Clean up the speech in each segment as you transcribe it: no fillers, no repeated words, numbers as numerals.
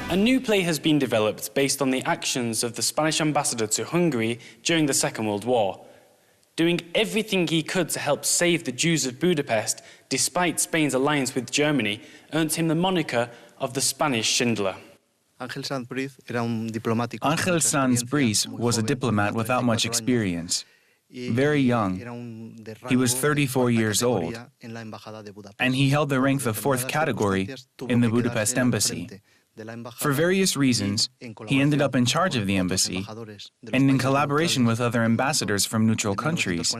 A new play has been developed based on the actions of the Spanish ambassador to Hungary during the Second World War, doing everything he could to help save the Jews of Budapest despite Spain's alliance with Germany, earned him the moniker of the Spanish Schindler. Ángel Sanz Briz was a diplomat without much experience. Very young. He was 34 years old, and he held the rank of 4th category in the Budapest embassy. For various reasons, he ended up in charge of the embassy, and in collaboration with other ambassadors from neutral countries.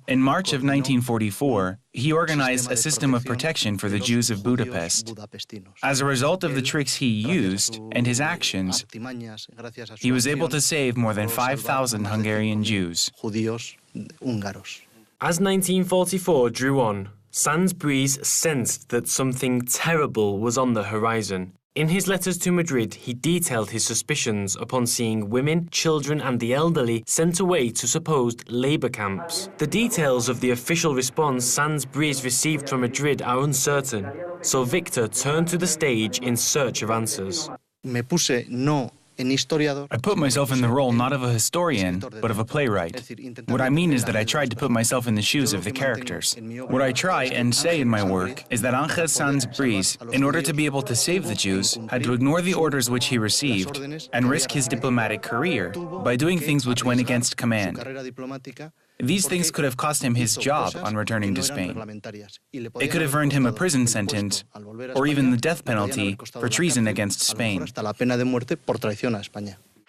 In March of 1944, he organized a system of protection for the Jews of Budapest. As a result of the tricks he used and his actions, he was able to save more than 5,000 Hungarian Jews. As 1944 drew on, Sanz Briz sensed that something terrible was on the horizon. In his letters to Madrid, he detailed his suspicions upon seeing women, children and the elderly sent away to supposed labour camps. The details of the official response Sanz Briz received from Madrid are uncertain, so Victor turned to the stage in search of answers. I put myself in the role not of a historian, but of a playwright. What I mean is that I tried to put myself in the shoes of the characters. What I try and say in my work is that Ángel Sanz Briz, in order to be able to save the Jews, had to ignore the orders which he received and risk his diplomatic career by doing things which went against command. These things could have cost him his job on returning to Spain. It could have earned him a prison sentence or even the death penalty for treason against Spain.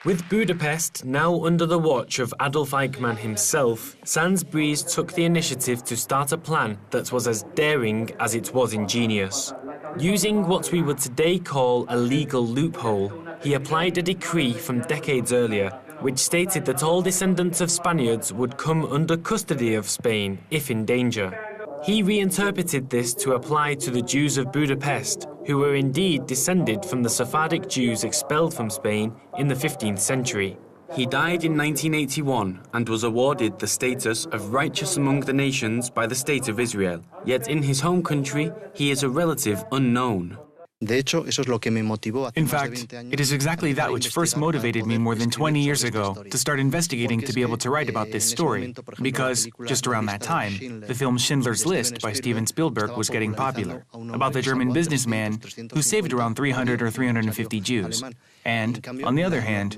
With Budapest now under the watch of Adolf Eichmann himself, Sanz Briz took the initiative to start a plan that was as daring as it was ingenious. Using what we would today call a legal loophole, he applied a decree from decades earlier, which stated that all descendants of Spaniards would come under custody of Spain if in danger. He reinterpreted this to apply to the Jews of Budapest, who were indeed descended from the Sephardic Jews expelled from Spain in the 15th century. He died in 1981 and was awarded the status of righteous among the nations by the State of Israel, yet in his home country he is a relative unknown. In fact, it is exactly that which first motivated me more than 20 years ago to start investigating to be able to write about this story, because, just around that time, the film Schindler's List by Steven Spielberg was getting popular, about the German businessman who saved around 300 or 350 Jews. And, on the other hand,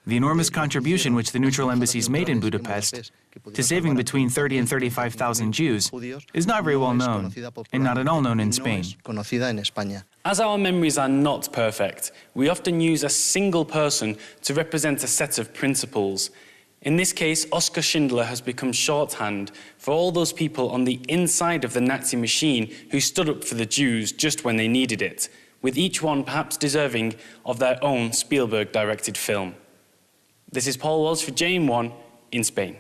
the enormous contribution which the neutral embassies made in Budapest to saving between 30 and 35,000 Jews is not very well known, and not at all known in Spain. As our memories are not perfect, we often use a single person to represent a set of principles. In this case, Oskar Schindler has become shorthand for all those people on the inside of the Nazi machine who stood up for the Jews just when they needed it, with each one perhaps deserving of their own Spielberg-directed film. This is Paul Walsh for JM1 in Spain.